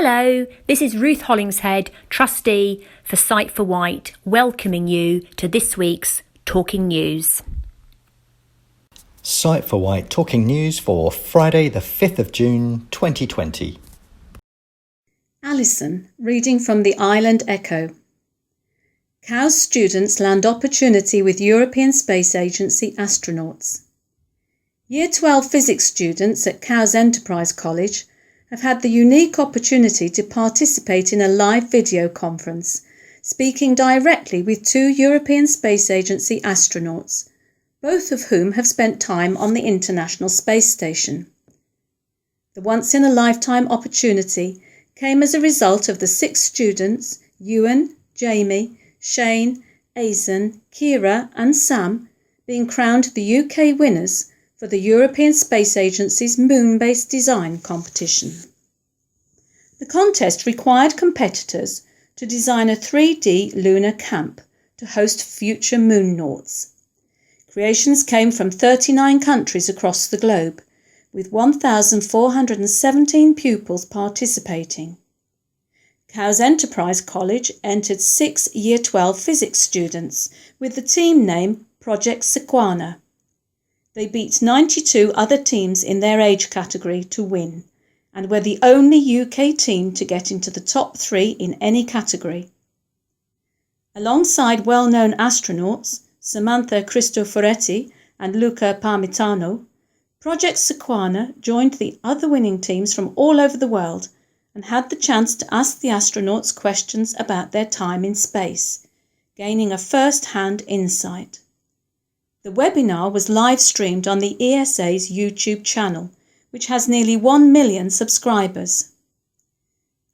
Hello, this is Ruth Hollingshead, trustee for Sight for Wight, welcoming you to this week's Talking News. Sight for Wight Talking News for Friday the 5th of June 2020. Alison, reading from the Island Echo. Cowes students land opportunity with European Space Agency astronauts. Year 12 physics students at Cowes Enterprise College have had the unique opportunity to participate in a live video conference, speaking directly with two European Space Agency astronauts, both of whom have spent time on the International Space Station. The once-in-a-lifetime opportunity came as a result of the 6 students, Ewan, Jamie, Shane, Aizen, Kira and Sam, being crowned the UK winners for the European Space Agency's moon-based design competition. The contest required competitors to design a 3D lunar camp to host future moonnauts. Creations came from 39 countries across the globe, with 1,417 pupils participating. Cowes Enterprise College entered 6 Year 12 physics students with the team name Project Sequana. They beat 92 other teams in their age category to win, and were the only UK team to get into the top 3 in any category. Alongside well-known astronauts Samantha Cristoforetti and Luca Parmitano, Project Sequana joined the other winning teams from all over the world and had the chance to ask the astronauts questions about their time in space, gaining a first-hand insight. The webinar was live-streamed on the ESA's YouTube channel, which has nearly 1 million subscribers.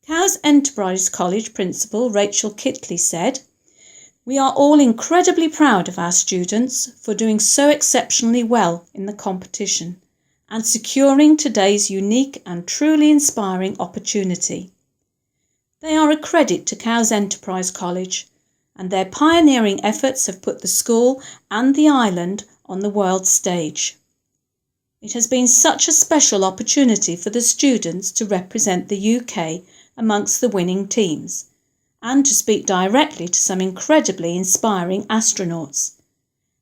Cowes Enterprise College Principal Rachel Kitley said, "We are all incredibly proud of our students for doing so exceptionally well in the competition and securing today's unique and truly inspiring opportunity. They are a credit to Cowes Enterprise College, and their pioneering efforts have put the school and the island on the world stage. It has been such a special opportunity for the students to represent the UK amongst the winning teams and to speak directly to some incredibly inspiring astronauts,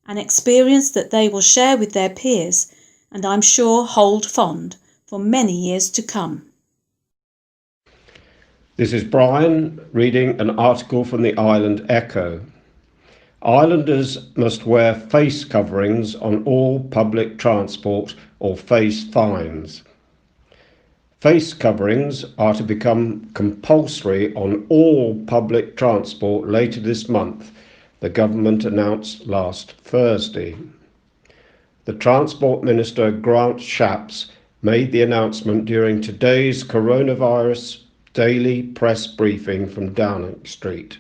an experience that they will share with their peers and I'm sure hold fond for many years to come." This is Brian reading an article from the Island Echo. Islanders must wear face coverings on all public transport or face fines. Face coverings are to become compulsory on all public transport later this month, the government announced last Thursday. The Transport Minister Grant Shapps made the announcement during today's coronavirus daily press briefing from Downing Street.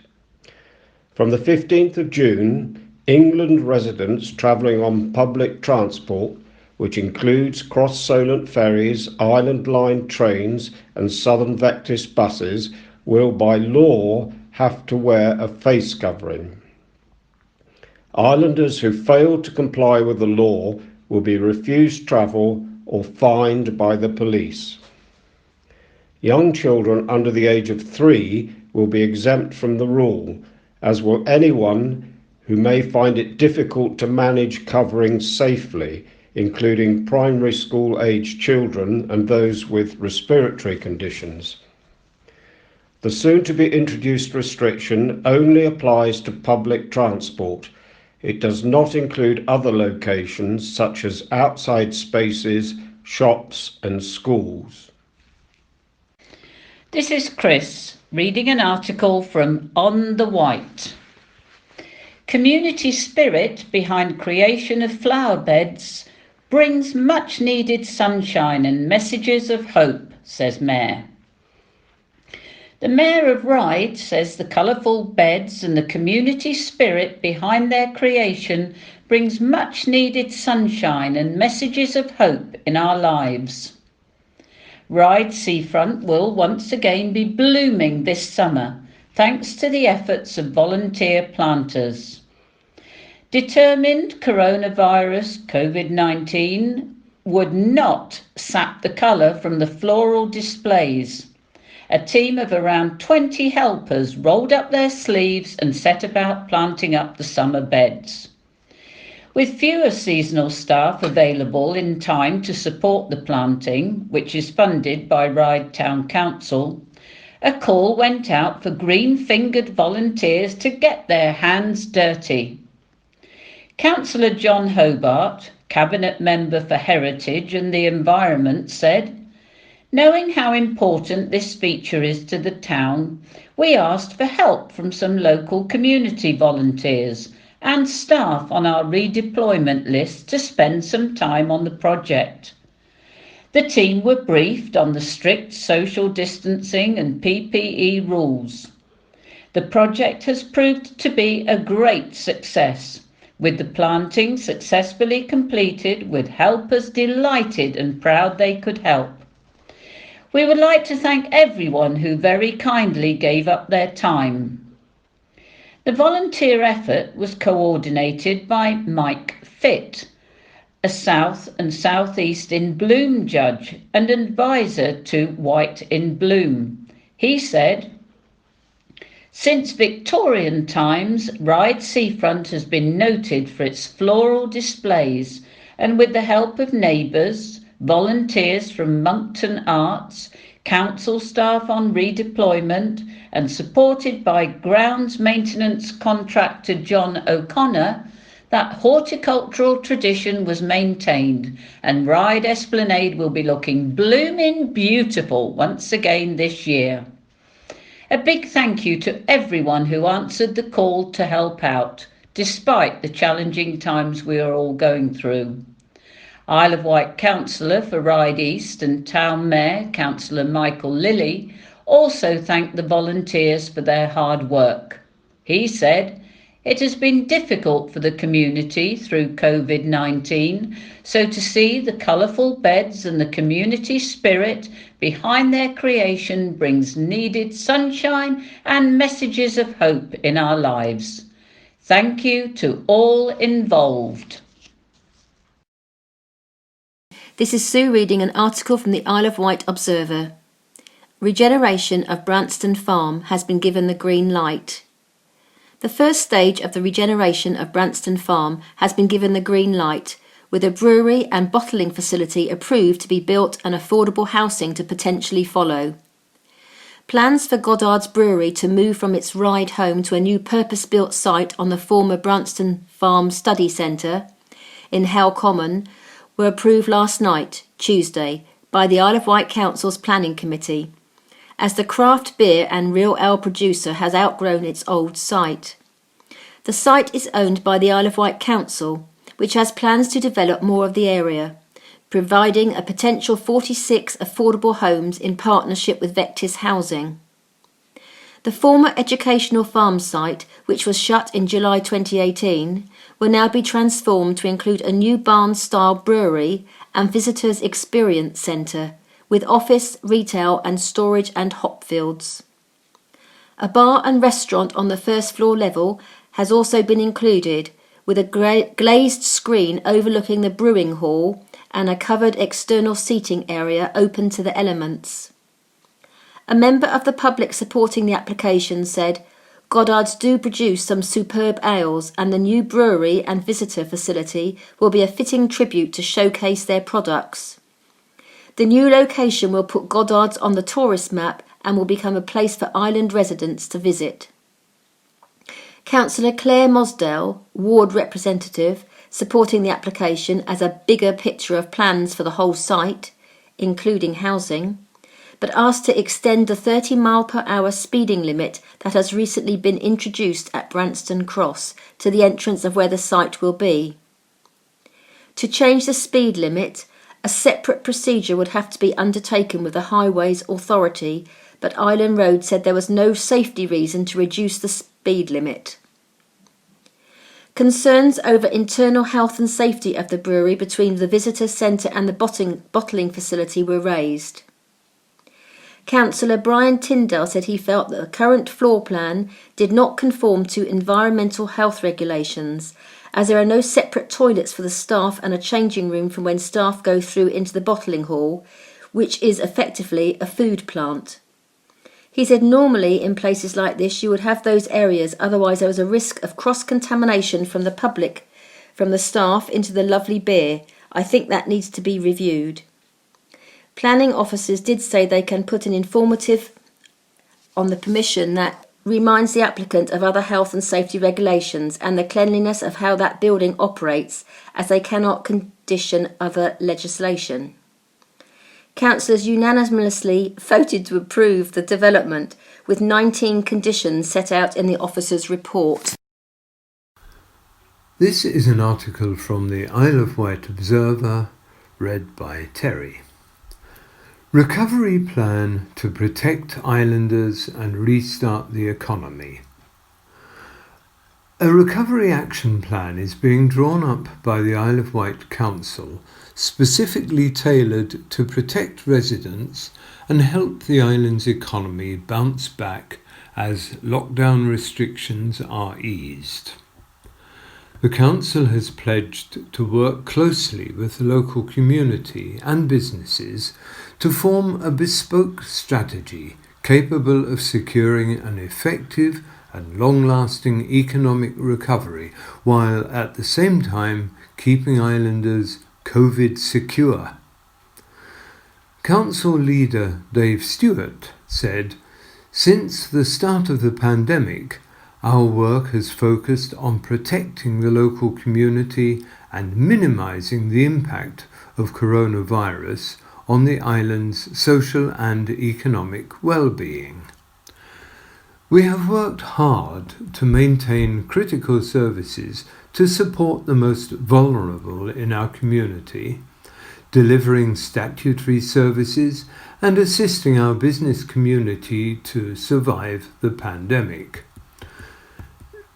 From the 15th of June, England residents travelling on public transport, which includes cross-Solent ferries, Island Line trains and Southern Vectis buses, will by law have to wear a face covering. Islanders who fail to comply with the law will be refused travel or fined by the police. Young children under the age of 3 will be exempt from the rule, as will anyone who may find it difficult to manage covering safely, including primary school aged children and those with respiratory conditions. The soon-to-be introduced restriction only applies to public transport. It does not include other locations such as outside spaces, shops and schools. This is Chris, reading an article from OnTheWight. Community spirit behind creation of flower beds brings much needed sunshine and messages of hope, says Mayor. The Mayor of Ryde says the colourful beds and the community spirit behind their creation brings much needed sunshine and messages of hope in our lives. Ryde Seafront will once again be blooming this summer, thanks to the efforts of volunteer planters. Determined coronavirus COVID-19 would not sap the colour from the floral displays, A team of around 20 helpers rolled up their sleeves and set about planting up the summer beds. With fewer seasonal staff available in time to support the planting, which is funded by Ryde Town Council, a call went out for green-fingered volunteers to get their hands dirty. Councillor John Hobart, Cabinet Member for Heritage and the Environment, said, "Knowing how important this feature is to the town, we asked for help from some local community volunteers and staff on our redeployment list to spend some time on the project. The team were briefed on the strict social distancing and PPE rules. The project has proved to be a great success, with the planting successfully completed with helpers delighted and proud they could help. We would like to thank everyone who very kindly gave up their time." The volunteer effort was coordinated by Mike Fitt, a South and Southeast in Bloom judge and advisor to Wight in Bloom. He said, "Since Victorian times, Ryde Seafront has been noted for its floral displays, and with the help of neighbours, volunteers from Moncton Arts, council staff on redeployment, and supported by grounds maintenance contractor John O'Connor, that horticultural tradition was maintained, and Ryde Esplanade will be looking blooming beautiful once again this year. A big thank you to everyone who answered the call to help out, despite the challenging times we are all going through." Isle of Wight Councillor for Ryde East and Town Mayor Councillor Michael Lilly also thanked the volunteers for their hard work. He said, "It has been difficult for the community through COVID-19, so to see the colourful beds and the community spirit behind their creation brings needed sunshine and messages of hope in our lives. Thank you to all involved." This is Sue reading an article from the Isle of Wight Observer. Regeneration of Branston Farm has been given the green light. The first stage of the regeneration of Branston Farm has been given the green light, with a brewery and bottling facility approved to be built and affordable housing to potentially follow. Plans for Goddard's Brewery to move from its Ryde home to a new purpose-built site on the former Branston Farm Study Centre in Hell Common were approved last night, Tuesday, by the Isle of Wight Council's Planning Committee, as the craft beer and real ale producer has outgrown its old site. The site is owned by the Isle of Wight Council, which has plans to develop more of the area, providing a potential 46 affordable homes in partnership with Vectis Housing. The former educational farm site, which was shut in July 2018, will now be transformed to include a new barn-style brewery and visitors' experience centre, with office, retail and storage and hop fields. A bar and restaurant on the first floor level has also been included, with a glazed screen overlooking the brewing hall and a covered external seating area open to the elements. A member of the public supporting the application said, "Goddard's do produce some superb ales, and the new brewery and visitor facility will be a fitting tribute to showcase their products. The new location will put Goddard's on the tourist map and will become a place for island residents to visit." Councillor Claire Mosdale, ward representative, supporting the application as a bigger picture of plans for the whole site, including housing, but asked to extend the 30-mile-per-hour speeding limit that has recently been introduced at Branston Cross to the entrance of where the site will be. To change the speed limit, a separate procedure would have to be undertaken with the Highways Authority, but Island Road said there was no safety reason to reduce the speed limit. Concerns over internal health and safety of the brewery between the visitor centre and the bottling facility were raised. Councillor Brian Tyndale said he felt that the current floor plan did not conform to environmental health regulations, as there are no separate toilets for the staff and a changing room from when staff go through into the bottling hall, which is effectively a food plant. He said normally in places like this you would have those areas, otherwise there was a risk of cross-contamination from the public, from the staff into the lovely beer. I think that needs to be reviewed. Planning officers did say they can put an informative on the permission that reminds the applicant of other health and safety regulations and the cleanliness of how that building operates, as they cannot condition other legislation. Councillors unanimously voted to approve the development with 19 conditions set out in the officer's report. This is an article from the Isle of Wight Observer, read by Terry. Recovery plan to protect islanders and restart the economy. A recovery action plan is being drawn up by the Isle of Wight Council, specifically tailored to protect residents and help the island's economy bounce back as lockdown restrictions are eased. The Council has pledged to work closely with the local community and businesses to form a bespoke strategy capable of securing an effective and long-lasting economic recovery, while at the same time keeping islanders COVID secure. Council leader Dave Stewart said, "Since the start of the pandemic, our work has focused on protecting the local community and minimising the impact of coronavirus on the island's social and economic well-being. We have worked hard to maintain critical services to support the most vulnerable in our community, delivering statutory services and assisting our business community to survive the pandemic.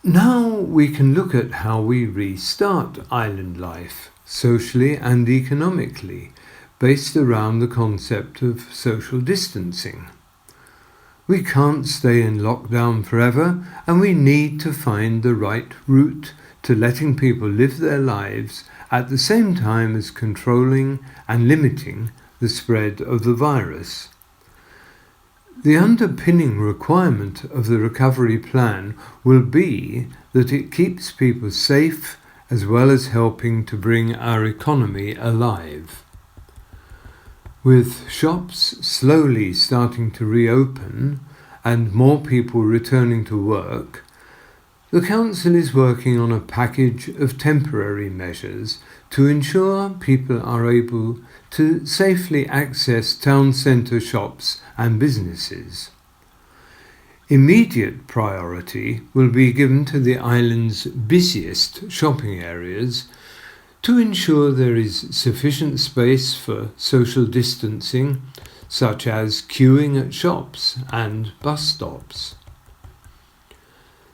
Now we can look at how we restart island life, socially and economically, based around the concept of social distancing. We can't stay in lockdown forever, and we need to find the right route to letting people live their lives at the same time as controlling and limiting the spread of the virus. The underpinning requirement of the recovery plan will be that it keeps people safe as well as helping to bring our economy alive. With shops slowly starting to reopen and more people returning to work, the Council is working on a package of temporary measures to ensure people are able to safely access town centre shops and businesses. Immediate priority will be given to the island's busiest shopping areas to ensure there is sufficient space for social distancing, such as queuing at shops and bus stops.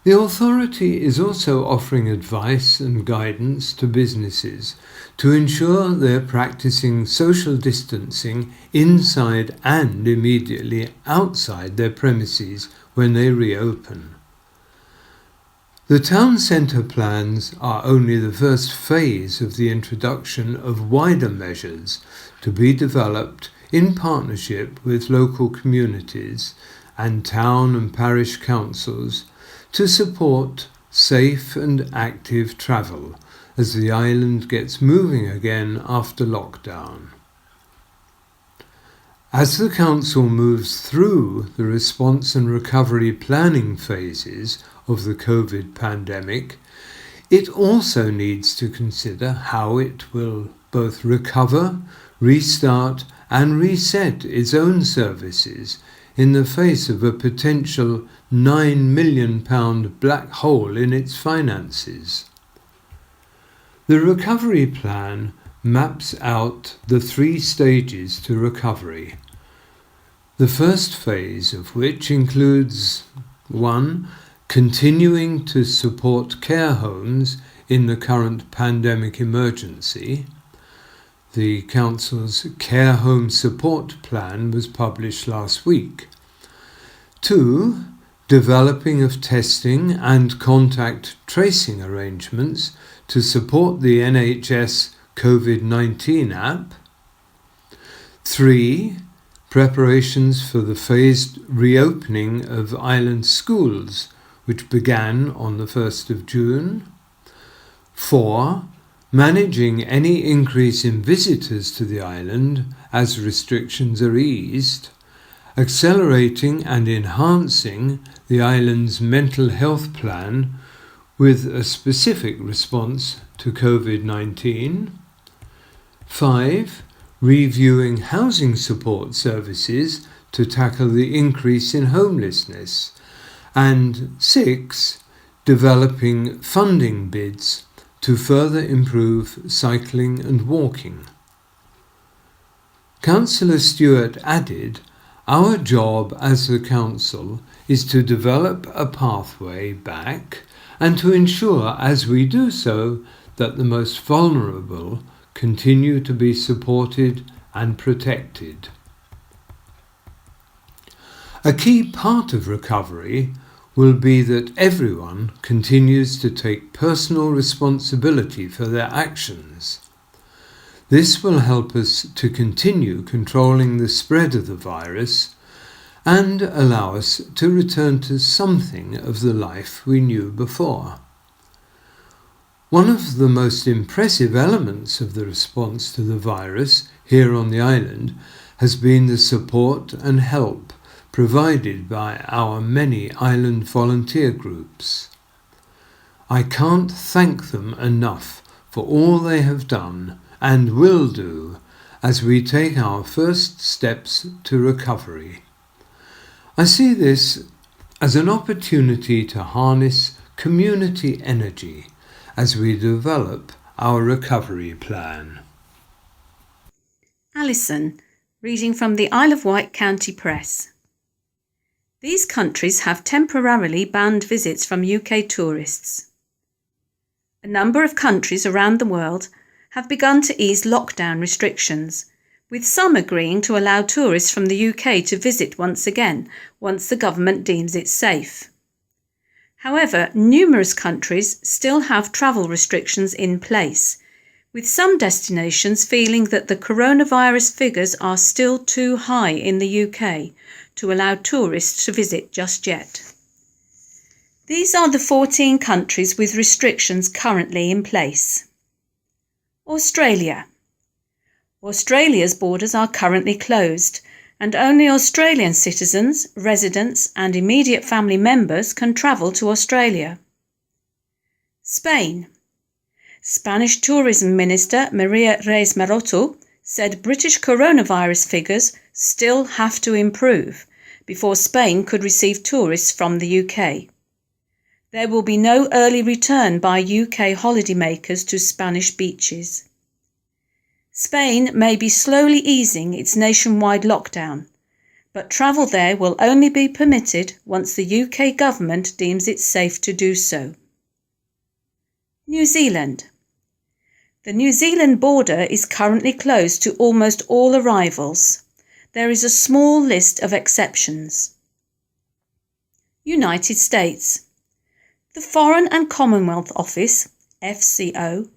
The authority is also offering advice and guidance to businesses to ensure they're practicing social distancing inside and immediately outside their premises when they reopen. The town centre plans are only the first phase of the introduction of wider measures to be developed in partnership with local communities and town and parish councils to support safe and active travel as the island gets moving again after lockdown. As the Council moves through the response and recovery planning phases of the COVID pandemic, it also needs to consider how it will both recover, restart and reset its own services in the face of a potential £9 million black hole in its finances. The recovery plan maps out the 3 stages to recovery, the first phase of which includes 1. Continuing to support care homes in the current pandemic emergency. The Council's Care Home Support Plan was published last week. 2. Developing of testing and contact tracing arrangements to support the NHS COVID-19 app. 3. preparations for the phased reopening of island schools, which began on the 1st of June. 4. Managing any increase in visitors to the island as restrictions are eased. Accelerating and enhancing the island's mental health plan with a specific response to COVID-19. 5. Reviewing housing support services to tackle the increase in homelessness. And 6. Developing funding bids to further improve cycling and walking. Councillor Stewart added, "Our job as the Council is to develop a pathway back and to ensure as we do so that the most vulnerable continue to be supported and protected." A key part of recovery will be that everyone continues to take personal responsibility for their actions. This will help us to continue controlling the spread of the virus and allow us to return to something of the life we knew before. One of the most impressive elements of the response to the virus here on the island has been the support and help provided by our many island volunteer groups. I can't thank them enough for all they have done and will do as we take our first steps to recovery. I see this as an opportunity to harness community energy as we develop our recovery plan. Alison, reading from the Isle of Wight County Press. These countries have temporarily banned visits from UK tourists. A number of countries around the world have begun to ease lockdown restrictions, with some agreeing to allow tourists from the UK to visit once again, once the government deems it safe. However, numerous countries still have travel restrictions in place, with some destinations feeling that the coronavirus figures are still too high in the UK to allow tourists to visit just yet. These are the 14 countries with restrictions currently in place. Australia. Australia's borders are currently closed, and only Australian citizens, residents and immediate family members can travel to Australia. Spain. Spanish Tourism Minister Maria Reis Maroto said British coronavirus figures still have to improve before Spain could receive tourists from the UK. There will be no early return by UK holidaymakers to Spanish beaches. Spain may be slowly easing its nationwide lockdown, but travel there will only be permitted once the UK government deems it safe to do so. New Zealand. The New Zealand border is currently closed to almost all arrivals. There is a small list of exceptions. United States. The Foreign and Commonwealth Office, FCO,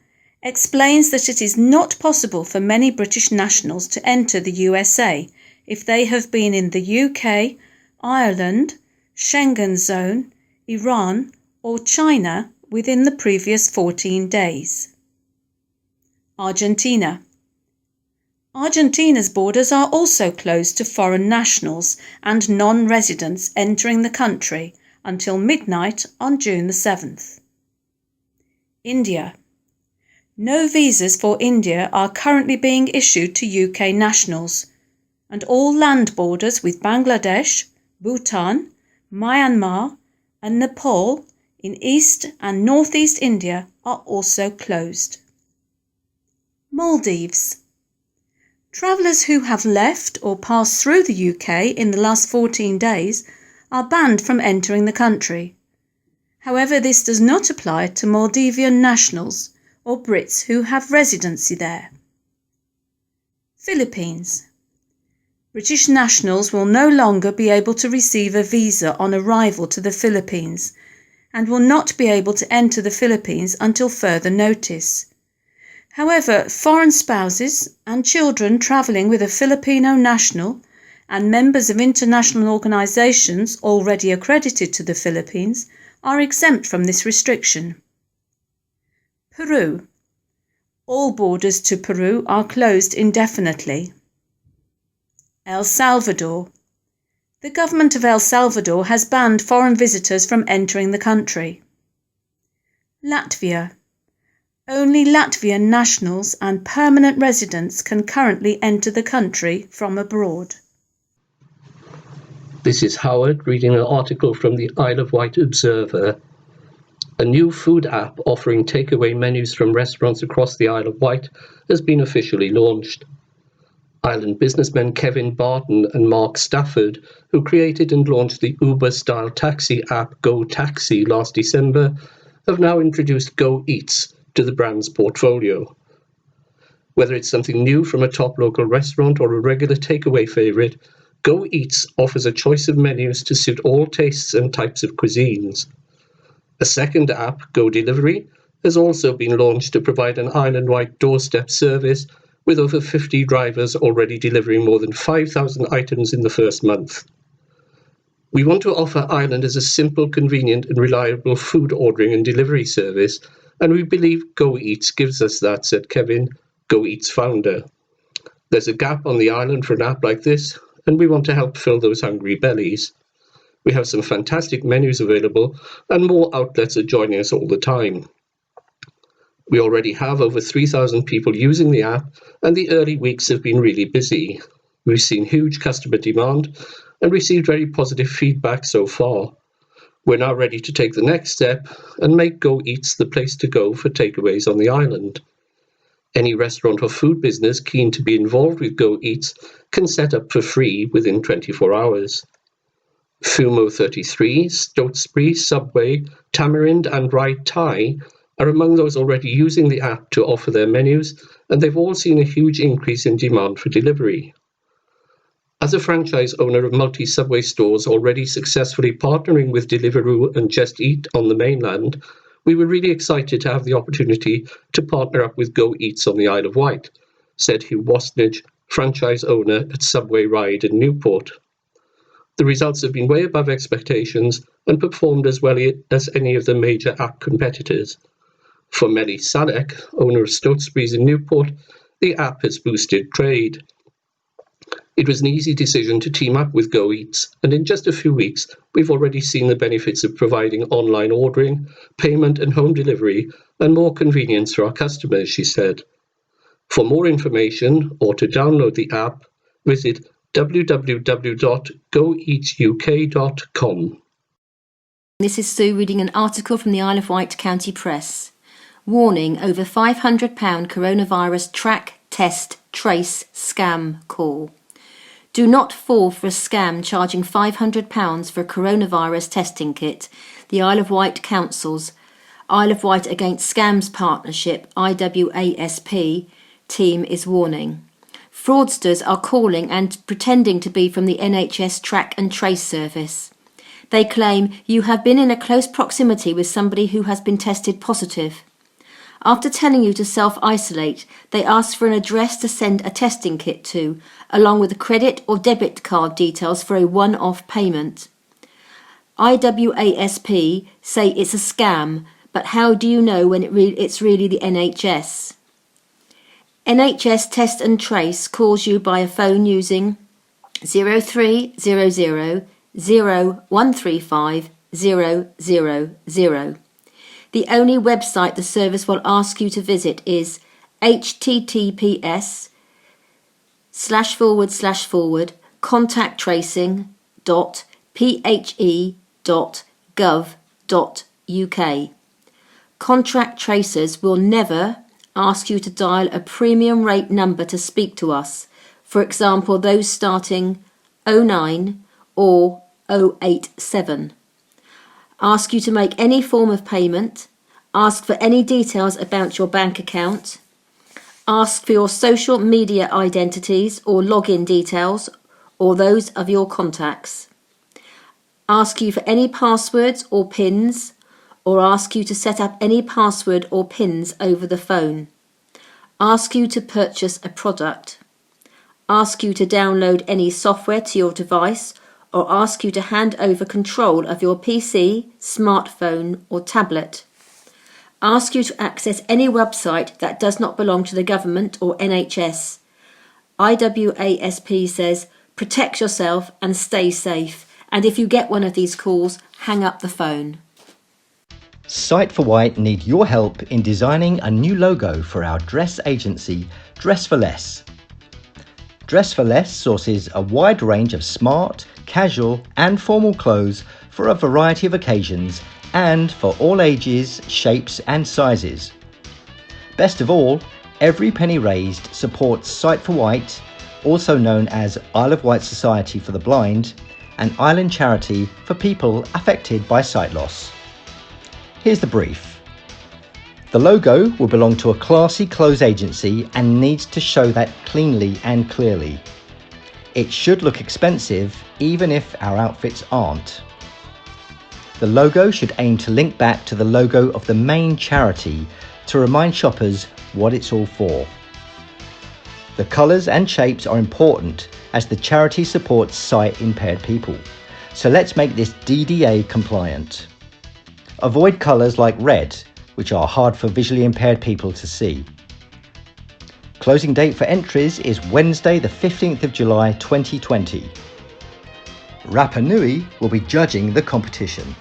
explains that it is not possible for many British nationals to enter the USA if they have been in the UK, Ireland, Schengen zone, Iran or China within the previous 14 days. Argentina. Argentina's borders are also closed to foreign nationals and non-residents entering the country until midnight on June the 7th. India. No visas for India are currently being issued to UK nationals, and all land borders with Bangladesh, Bhutan, Myanmar and Nepal in East and Northeast India are also closed. Maldives. Travellers who have left or passed through the UK in the last 14 days are banned from entering the country. However, this does not apply to Maldivian nationals or Brits who have residency there. Philippines. British nationals will no longer be able to receive a visa on arrival to the Philippines and will not be able to enter the Philippines until further notice. However, foreign spouses and children travelling with a Filipino national and members of international organisations already accredited to the Philippines are exempt from this restriction. Peru. All borders to Peru are closed indefinitely. El Salvador. The government of El Salvador has banned foreign visitors from entering the country. Latvia. Only Latvian nationals and permanent residents can currently enter the country from abroad. This is Howard reading an article from the Isle of Wight Observer. A new food app offering takeaway menus from restaurants across the Isle of Wight has been officially launched. Island businessmen Kevin Barton and Mark Stafford, who created and launched the Uber-style taxi app Go Taxi last December, have now introduced Go Eats to the brand's portfolio. Whether it's something new from a top local restaurant or a regular takeaway favourite, Go Eats offers a choice of menus to suit all tastes and types of cuisines. A second app, Go Delivery, has also been launched to provide an island-wide doorstep service with over 50 drivers already delivering more than 5,000 items in the first month. We want to offer Islanders a simple, convenient and reliable food ordering and delivery service, and we believe Go Eats gives us that, said Kevin, Go Eats founder. There's a gap on the island for an app like this, and we want to help fill those hungry bellies. We have some fantastic menus available, and more outlets are joining us all the time. We already have over 3,000 people using the app, and the early weeks have been really busy. We've seen huge customer demand and received very positive feedback so far. We're now ready to take the next step and make Go Eats the place to go for takeaways on the island. Any restaurant or food business keen to be involved with Go Eats can set up for free within 24 hours. Fumo 33, Stotesbury, Subway, Tamarind and Ride Thai are among those already using the app to offer their menus, and they've all seen a huge increase in demand for delivery. As a franchise owner of multi-Subway stores already successfully partnering with Deliveroo and Just Eat on the mainland, we were really excited to have the opportunity to partner up with Go Eats on the Isle of Wight, said Hugh Wasnage, franchise owner at Subway Ride in Newport. The results have been way above expectations and performed as well as any of the major app competitors. For Melly Salek, owner of Stotesbury's in Newport, the app has boosted trade. It was an easy decision to team up with Go Eats, and in just a few weeks, we've already seen the benefits of providing online ordering, payment and home delivery, and more convenience for our customers, she said. For more information or to download the app, visit www.goeatsuk.com. This is Sue reading an article from the Isle of Wight County Press. Warning over £500 coronavirus track, test, trace, scam call. Do not fall for a scam charging £500 for a coronavirus testing kit. The Isle of Wight Council's Isle of Wight Against Scams Partnership, IWASP, team is warning. Fraudsters are calling and pretending to be from the NHS track and trace service. They claim you have been in a close proximity with somebody who has been tested positive. After telling you to self-isolate, they ask for an address to send a testing kit to, along with the credit or debit card details for a one-off payment. IWASP say it's a scam, but how do you know when it's really the NHS? NHS Test and Trace calls you by a phone using 0300 0135 000. The only website the service will ask you to visit is https://contacttracing.phe.gov.uk. Contract tracers will never ask you to dial a premium rate number to speak to us, for example those starting 09 or 087. Ask you to make any form of payment, ask for any details about your bank account, ask for your social media identities or login details or those of your contacts, ask you for any passwords or PINs, or ask you to set up any password or PINs over the phone, ask you to purchase a product, ask you to download any software to your device, or ask you to hand over control of your PC, smartphone or tablet. Ask you to access any website that does not belong to the government or NHS. IWASP says, protect yourself and stay safe. And if you get one of these calls, hang up the phone. Sight for Wight need your help in designing a new logo for our dress agency, Dress for Less. Dress for Less sources a wide range of smart, casual and formal clothes for a variety of occasions and for all ages, shapes and sizes. Best of all, every penny raised supports Sight for Wight, also known as Isle of Wight Society for the Blind, an island charity for people affected by sight loss. Here's the brief. The logo will belong to a classy clothes agency and needs to show that cleanly and clearly. It should look expensive even if our outfits aren't. The logo should aim to link back to the logo of the main charity to remind shoppers what it's all for. The colours and shapes are important as the charity supports sight impaired people, so let's make this DDA compliant. Avoid colours like red, which are hard for visually impaired people to see. Closing date for entries is Wednesday the 15th of July 2020. Rapa Nui will be judging the competition.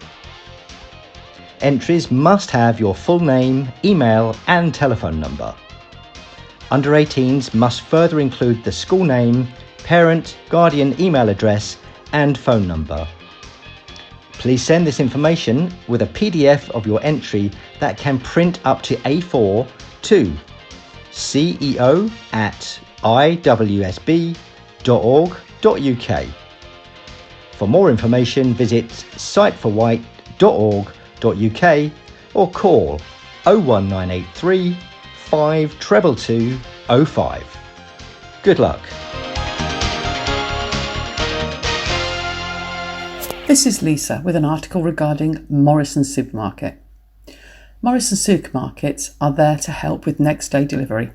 Entries must have your full name, email and telephone number. Under 18s must further include the school name, parent, guardian email address and phone number. Please send this information with a PDF of your entry that can print up to A4 to ceo@iwsb.org.uk. For more information, visit sightforwight.org.uk or call 01983 522 05. Good luck. This is Lisa with an article regarding Morrison's Supermarket. Morrison supermarkets are there to help with next day delivery.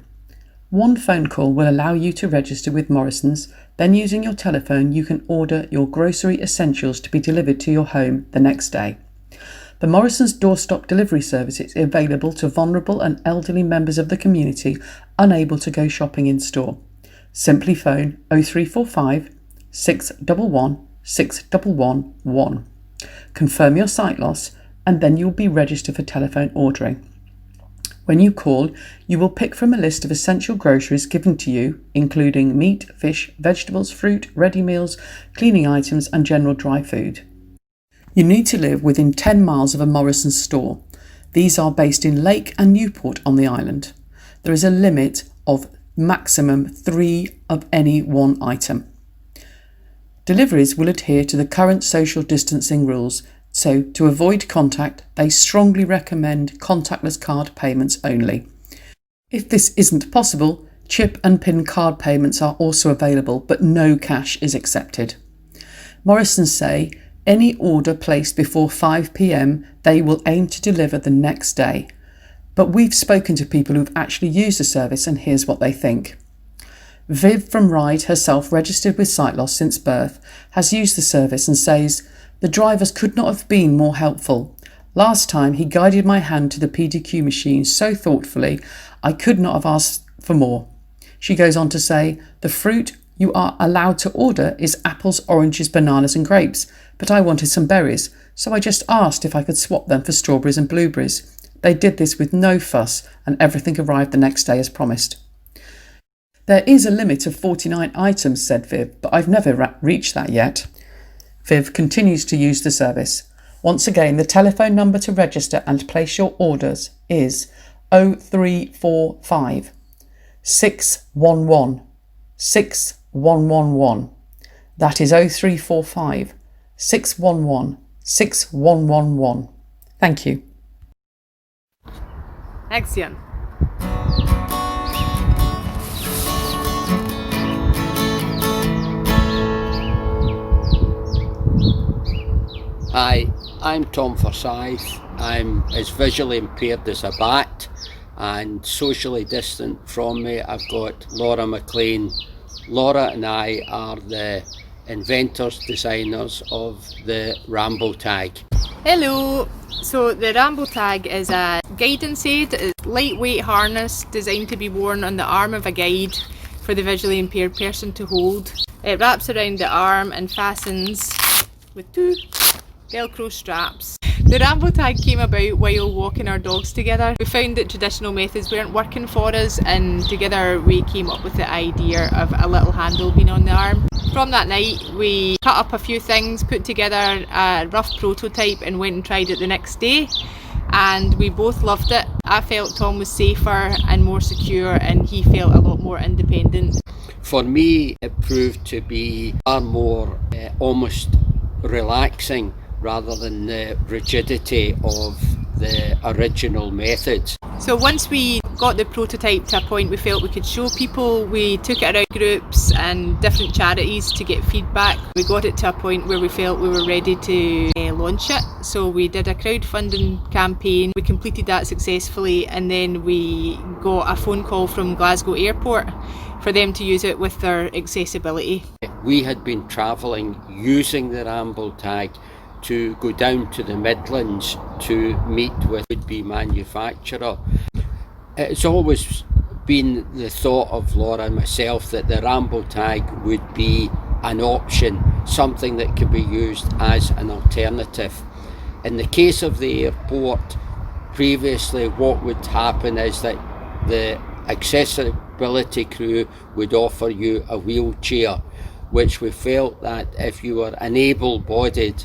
One phone call will allow you to register with Morrison's, then using your telephone you can order your grocery essentials to be delivered to your home the next day. The Morrison's doorstop delivery service is available to vulnerable and elderly members of the community unable to go shopping in store. Simply phone 0345 611 6111. Confirm your sight loss and then you'll be registered for telephone ordering. When you call, you will pick from a list of essential groceries given to you, including meat, fish, vegetables, fruit, ready meals, cleaning items and general dry food. You need to live within 10 miles of a Morrison's store. These are based in Lake and Newport on the island. There is a limit of maximum 3 of any one item. Deliveries will adhere to the current social distancing rules, so to avoid contact, they strongly recommend contactless card payments only. If this isn't possible, chip and PIN card payments are also available, but no cash is accepted. Morrison's say any order placed before 5 p.m, they will aim to deliver the next day. But we've spoken to people who've actually used the service and here's what they think. Viv from Ryde, herself registered with sight loss since birth, has used the service and says, the drivers could not have been more helpful. Last time he guided my hand to the PDQ machine so thoughtfully, I could not have asked for more. She goes on to say, the fruit you are allowed to order is apples, oranges, bananas and grapes, but I wanted some berries, so I just asked if I could swap them for strawberries and blueberries. They did this with no fuss and everything arrived the next day as promised. There is a limit of 49 items, said Viv, but I've never reached that yet. Viv continues to use the service. Once again, the telephone number to register and place your orders is 0345 611 6111. That is 0345 611 6111. Thank you. Excellent. Hi, I'm Tom Forsyth. I'm as visually impaired as a bat, and socially distant from me I've got Laura McLean, Laura and I are the inventors, designers of the Ramble Tag. Hello! So the Ramble Tag is a guidance aid. It's a lightweight harness designed to be worn on the arm of a guide for the visually impaired person to hold. It wraps around the arm and fastens with 2 Velcro straps. The Ramble Tag came about while walking our dogs together. We found that traditional methods weren't working for us, and together we came up with the idea of a little handle being on the arm. From that night we cut up a few things, put together a rough prototype and went and tried it the next day, and we both loved it. I felt Tom was safer and more secure, and he felt a lot more independent. For me, it proved to be far more almost relaxing rather than the rigidity of the original methods. So once we got the prototype to a point we felt we could show people, we took it around groups and different charities to get feedback. We got it to a point where we felt we were ready to launch it. So we did a crowdfunding campaign, we completed that successfully, and then we got a phone call from Glasgow Airport for them to use it with their accessibility. We had been travelling using the Ramble Tag to go down to the Midlands to meet with would-be manufacturer. It's always been the thought of Laura and myself that the Ramble Tag would be an option, something that could be used as an alternative. In the case of the airport, previously what would happen is that the accessibility crew would offer you a wheelchair, which we felt that if you were an able-bodied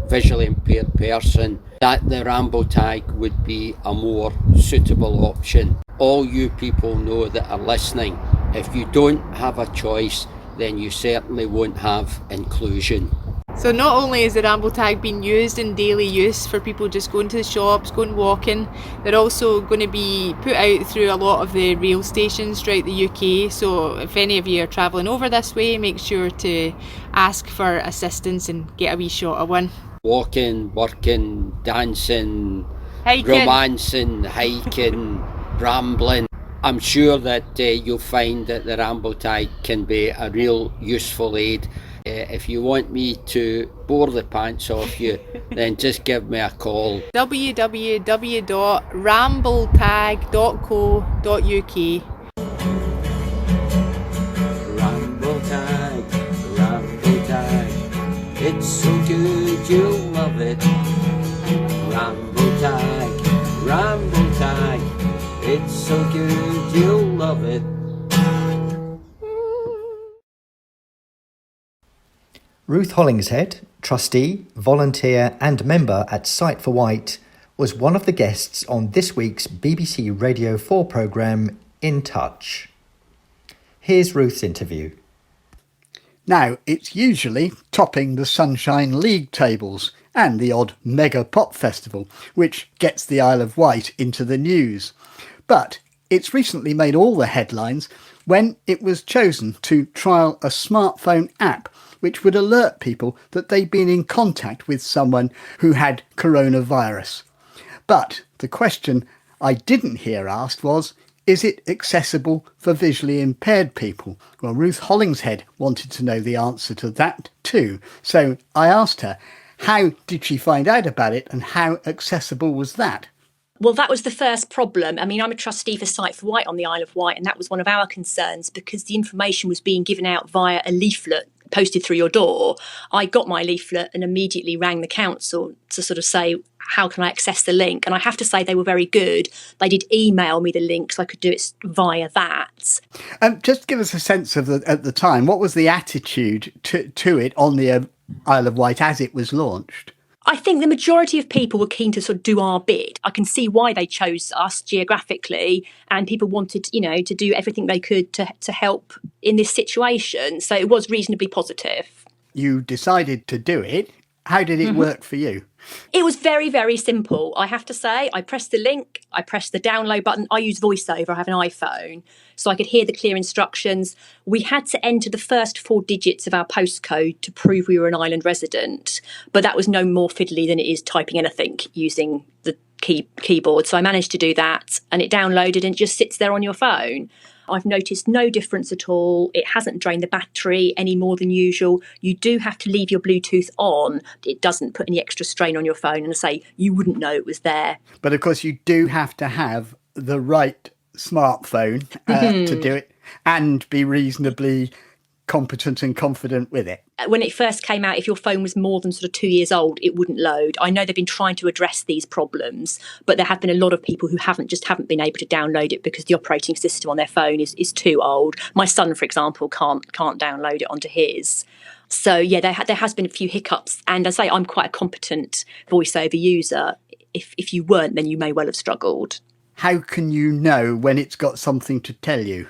visually impaired person, that the Ramble Tag would be a more suitable option. All you people know that are listening, if you don't have a choice, then you certainly won't have inclusion. So not only is the Ramble Tag being used in daily use for people just going to the shops, going walking, they're also going to be put out through a lot of the rail stations throughout the UK. So if any of you are travelling over this way, make sure to ask for assistance and get a wee shot of one. Walking, working, dancing, Hiking. romancing, hiking, rambling. I'm sure that you'll find that the Ramble Tag can be a real useful aid. If you want me to bore the pants off you, then just give me a call. www.rambletag.co.uk. Ramble Tag, Ramble Tag, it's so good you'll love it. Ramble Tag, it's so good you'll love it. Ruth Hollingshead, trustee, volunteer and member at Sight for Wight, was one of the guests on this week's BBC Radio 4 programme In Touch. Here's Ruth's interview. Now, it's usually topping the Sunshine League tables and the odd mega pop festival, which gets the Isle of Wight into the news. But it's recently made all the headlines when it was chosen to trial a smartphone app which would alert people that they'd been in contact with someone who had coronavirus. But the question I didn't hear asked was, is it accessible for visually impaired people? Well, Ruth Hollingshead wanted to know the answer to that too. So I asked her, how did she find out about it and how accessible was that? Well, that was the first problem. I mean, I'm a trustee for Sight for Wight on the Isle of Wight, and that was one of our concerns because the information was being given out via a leaflet posted through your door. I got my leaflet and immediately rang the council to sort of say, how can I access the link? And I have to say they were very good. They did email me the link so I could do it via that. Just give us a sense of at the time, what was the attitude to it on the Isle of Wight as it was launched? I think the majority of people were keen to sort of do our bit. I can see why they chose us geographically, and people wanted, to do everything they could to help in this situation. So it was reasonably positive. You decided to do it. How did it work for you? It was very, very simple. I have to say, I pressed the link, I pressed the download button. I use VoiceOver, I have an iPhone, so I could hear the clear instructions. We had to enter the first 4 digits of our postcode to prove we were an island resident, but that was no more fiddly than it is typing anything using the keyboard. So I managed to do that, and it downloaded and it just sits there on your phone. I've noticed no difference at all. It hasn't drained the battery any more than usual. You do have to leave your Bluetooth on. It doesn't put any extra strain on your phone, and I say you wouldn't know it was there. But of course, you do have to have the right smartphone to do it and be reasonably competent and confident with it. When it first came out, if your phone was more than sort of 2 years old, it wouldn't load. I know they've been trying to address these problems, but there have been a lot of people who haven't been able to download it because the operating system on their phone is too old. My son, for example, can't download it onto his. So yeah, there has been a few hiccups, and as I say, I'm quite a competent voiceover user. If you weren't, then you may well have struggled. How can you know when it's got something to tell you?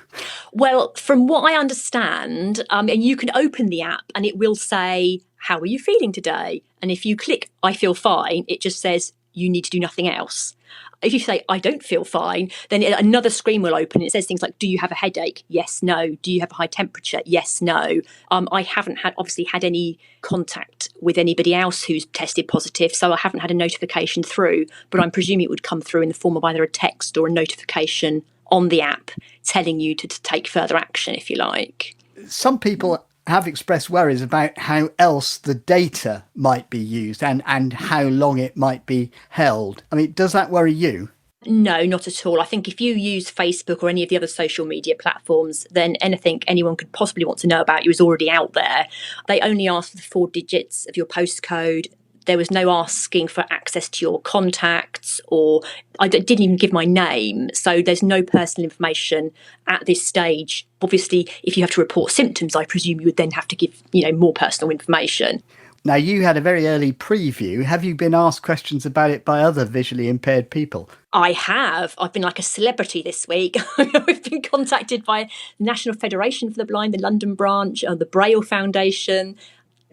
Well, from what I understand, and you can open the app and it will say, how are you feeling today? And if you click, I feel fine, it just says, you need to do nothing else. If you say, I don't feel fine, then another screen will open. It says things like, do you have a headache? Yes, no. Do you have a high temperature? Yes, no. I haven't obviously had any contact with anybody else who's tested positive, so I haven't had a notification through, but I'm presuming it would come through in the form of either a text or a notification on the app telling you to take further action, if you like. Some people have expressed worries about how else the data might be used and how long it might be held. I mean, does that worry you? No, not at all. I think if you use Facebook or any of the other social media platforms, then anything anyone could possibly want to know about you is already out there. They only ask for the 4 digits of your postcode. There was no asking for access to your contacts, or I didn't even give my name. So there's no personal information at this stage. Obviously, if you have to report symptoms, I presume you would then have to give, more personal information. Now, you had a very early preview. Have you been asked questions about it by other visually impaired people? I have. I've been like a celebrity this week. I've been contacted by the National Federation for the Blind, the London branch, the Braille Foundation.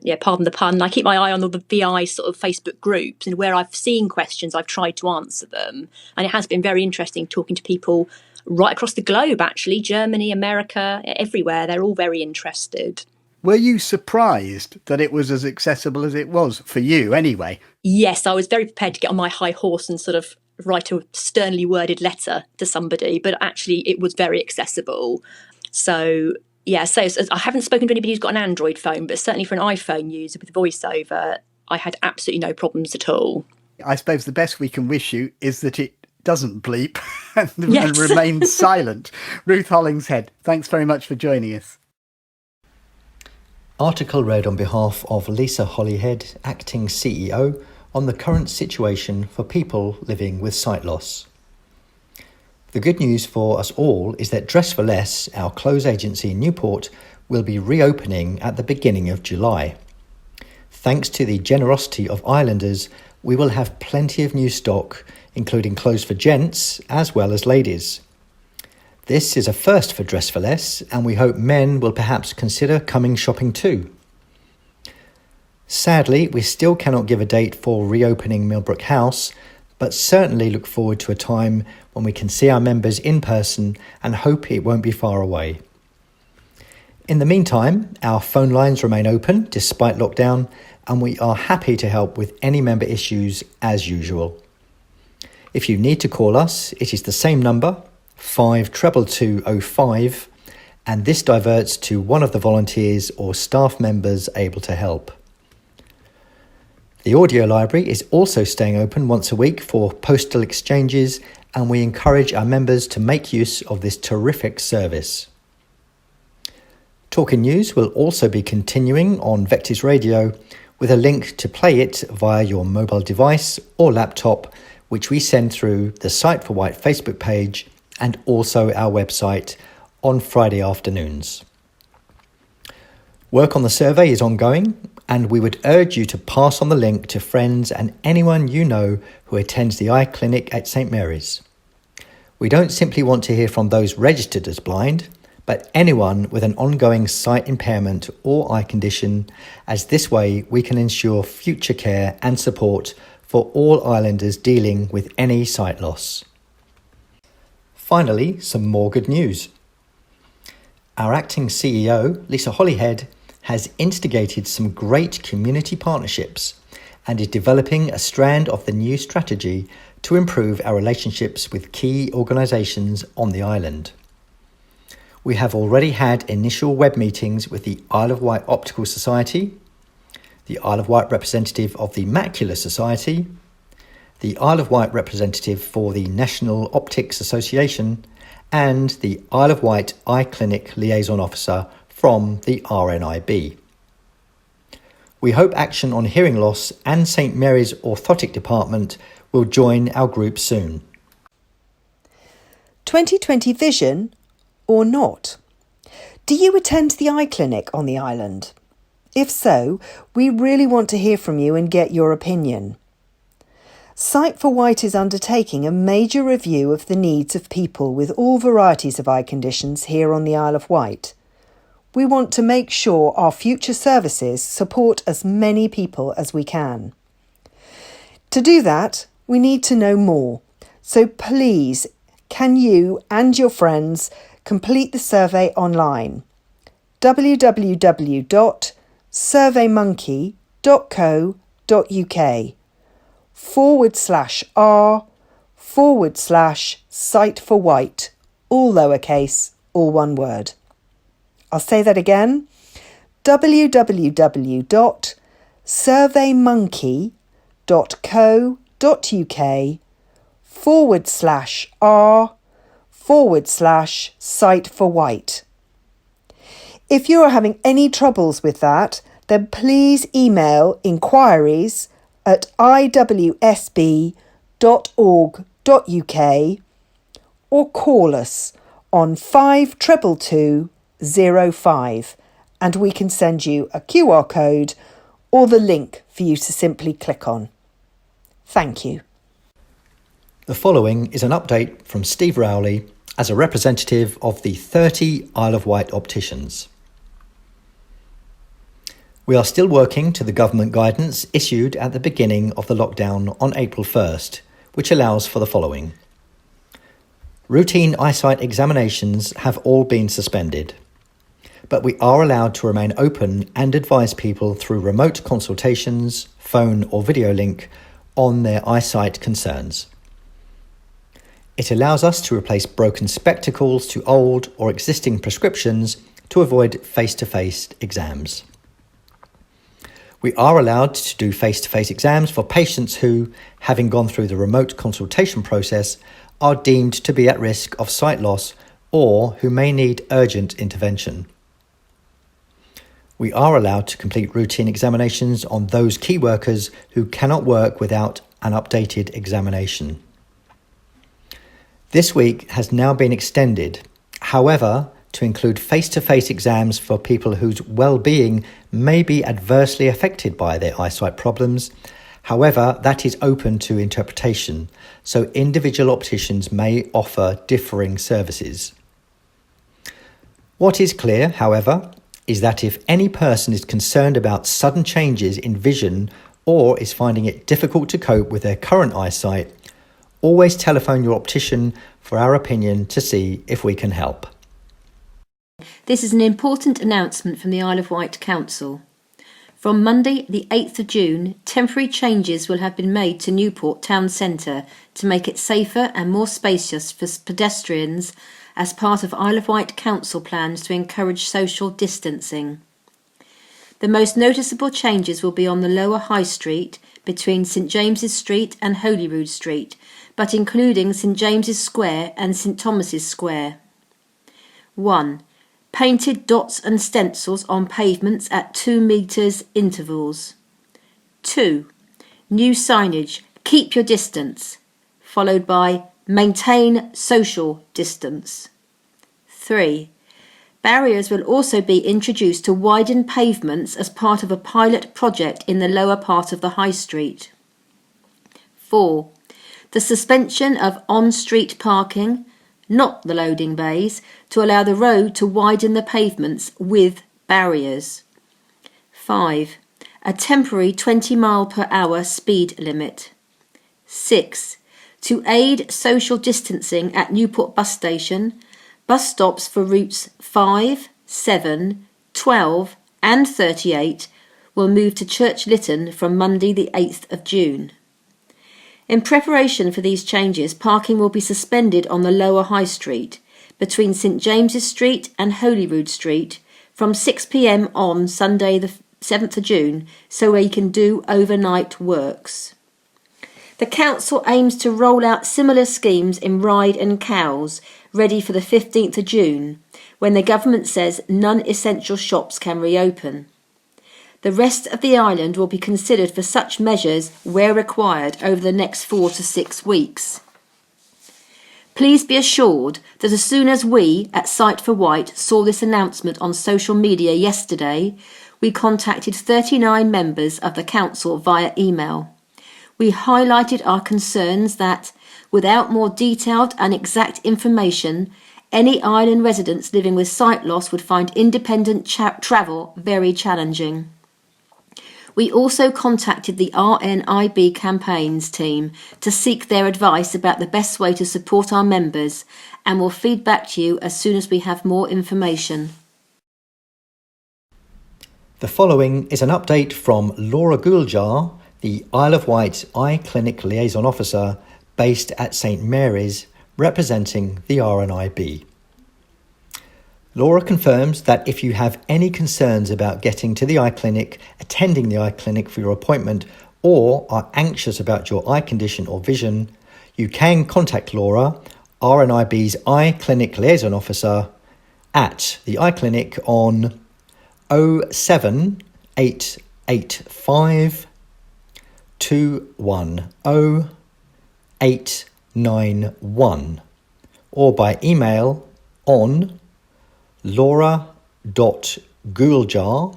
Yeah, pardon the pun. I keep my eye on all the VI sort of Facebook groups, and where I've seen questions, I've tried to answer them. And it has been very interesting talking to people right across the globe, actually, Germany, America, everywhere. They're all very interested. Were you surprised that it was as accessible as it was, for you anyway? Yes, I was very prepared to get on my high horse and sort of write a sternly worded letter to somebody, but actually it was very accessible. So yeah, so I haven't spoken to anybody who's got an Android phone, but certainly for an iPhone user with VoiceOver, I had absolutely no problems at all. I suppose the best we can wish you is that it doesn't bleep and remains silent. Ruth Hollingshead, thanks very much for joining us. Article read on behalf of Lisa Holyhead, Acting CEO, on the current situation for people living with sight loss. The good news for us all is that Dress for Less, our clothes agency in Newport, will be reopening at the beginning of July. Thanks to the generosity of Islanders, we will have plenty of new stock, including clothes for gents as well as ladies. This is a first for Dress for Less, and we hope men will perhaps consider coming shopping too. Sadly, we still cannot give a date for reopening Millbrook House, but certainly look forward to a time when we can see our members in person and hope it won't be far away. In the meantime, our phone lines remain open despite lockdown, and we are happy to help with any member issues as usual. If you need to call us, it is the same number, 522205, and this diverts to one of the volunteers or staff members able to help. The audio library is also staying open once a week for postal exchanges, and we encourage our members to make use of this terrific service. Talking News will also be continuing on Vectis Radio with a link to play it via your mobile device or laptop, which we send through the Sight for Wight Facebook page and also our website on Friday afternoons. Work on the survey is ongoing, and we would urge you to pass on the link to friends and anyone you know who attends the eye clinic at St Mary's. We don't simply want to hear from those registered as blind, but anyone with an ongoing sight impairment or eye condition, as this way we can ensure future care and support for all islanders dealing with any sight loss. Finally, some more good news. Our acting CEO, Lisa Holyhead, has instigated some great community partnerships and is developing a strand of the new strategy to improve our relationships with key organisations on the island. We have already had initial web meetings with the Isle of Wight Optical Society, the Isle of Wight representative of the Macular Society, the Isle of Wight representative for the National Optics Association, and the Isle of Wight Eye Clinic Liaison Officer from the RNIB. We hope Action on Hearing Loss and St Mary's Orthotic Department will join our group soon. 2020 vision or not? Do you attend the eye clinic on the island? If so, we really want to hear from you and get your opinion. Sight for Wight is undertaking a major review of the needs of people with all varieties of eye conditions here on the Isle of Wight. We want to make sure our future services support as many people as we can. To do that, we need to know more. So please, can you and your friends complete the survey online? www.surveymonkey.co.uk/r/Sight for Wight, all lowercase, all one word. I'll say that again, www.surveymonkey.co.uk/r/Sight for Wight. If you are having any troubles with that, then please email inquiries@iwsb.org.uk or call us on 522205 and we can send you a QR code or the link for you to simply click on. Thank you. The following is an update from Steve Rowley as a representative of the 30 Isle of Wight opticians. We are still working to the government guidance issued at the beginning of the lockdown on April 1st, which allows for the following. Routine eyesight examinations have all been suspended, but we are allowed to remain open and advise people through remote consultations, phone or video link on their eyesight concerns. It allows us to replace broken spectacles to old or existing prescriptions to avoid face-to-face exams. We are allowed to do face-to-face exams for patients who, having gone through the remote consultation process, are deemed to be at risk of sight loss or who may need urgent intervention. We are allowed to complete routine examinations on those key workers who cannot work without an updated examination. This week has now been extended, however, to include face-to-face exams for people whose well-being may be adversely affected by their eyesight problems. However, that is open to interpretation, so individual opticians may offer differing services. What is clear, however, is that if any person is concerned about sudden changes in vision or is finding it difficult to cope with their current eyesight, always telephone your optician for our opinion to see if we can help. This is an important announcement from the Isle of Wight Council. From Monday, the 8th of June, temporary changes will have been made to Newport Town Centre to make it safer and more spacious for pedestrians as part of Isle of Wight Council plans to encourage social distancing. The most noticeable changes will be on the lower High Street between St James's Street and Holyrood Street, but including St James's Square and St Thomas's Square. 1. Painted dots and stencils on pavements at 2 metres intervals. 2. New signage, keep your distance, followed by maintain social distance. 3. Barriers will also be introduced to widen pavements as part of a pilot project in the lower part of the High Street. 4. The suspension of on-street parking, not the loading bays, to allow the road to widen the pavements with barriers. 5. A temporary 20 mph speed limit. 6. To aid social distancing at Newport Bus Station, bus stops for routes 5, 7, 12 and 38 will move to Church Lytton from Monday the 8th of June. In preparation for these changes, parking will be suspended on the lower High Street, between St James's Street and Holyrood Street from 6 p.m. on Sunday the 7th of June, so we can do overnight works. The council aims to roll out similar schemes in Ryde and Cowes, ready for the 15th of June, when the government says non-essential shops can reopen. The rest of the island will be considered for such measures where required over the next 4 to 6 weeks. Please be assured that as soon as we at Sight for Wight saw this announcement on social media yesterday, we contacted 39 members of the council via email. We highlighted our concerns that, without more detailed and exact information, any island residents living with sight loss would find independent travel very challenging. We also contacted the RNIB campaigns team to seek their advice about the best way to support our members, and will feed back to you as soon as we have more information. The following is an update from Laura Guljar, the Isle of Wight Eye Clinic Liaison Officer based at St Mary's, representing the RNIB. Laura confirms that if you have any concerns about getting to the eye clinic, attending the eye clinic for your appointment, or are anxious about your eye condition or vision, you can contact Laura, RNIB's Eye Clinic Liaison Officer, at the eye clinic on 07885 210 891, or by email on laura.guljar,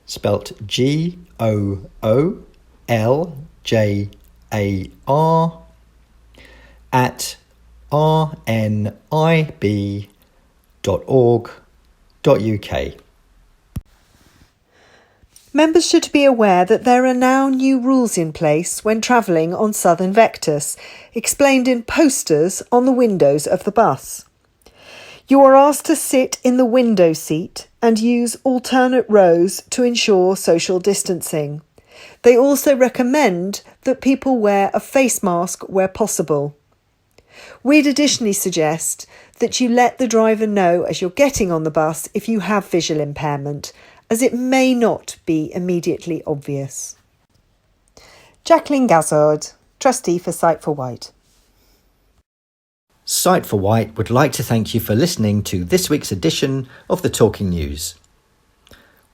spelt GOOLJAR, at rnib.org.uk. Members should be aware that there are now new rules in place when travelling on Southern Vectus, explained in posters on the windows of the bus. You are asked to sit in the window seat and use alternate rows to ensure social distancing. They also recommend that people wear a face mask where possible. We'd additionally suggest that you let the driver know as you're getting on the bus if you have visual impairment, as it may not be immediately obvious. Jacqueline Gazard, Trustee for Sight for Wight. Sight for Wight would like to thank you for listening to this week's edition of the Talking News.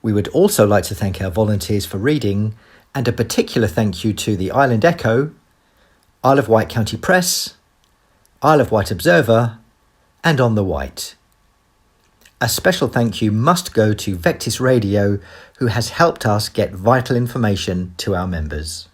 We would also like to thank our volunteers for reading, and a particular thank you to the Island Echo, Isle of Wight County Press, Isle of Wight Observer, and OnTheWight. A special thank you must go to Vectis Radio, who has helped us get vital information to our members.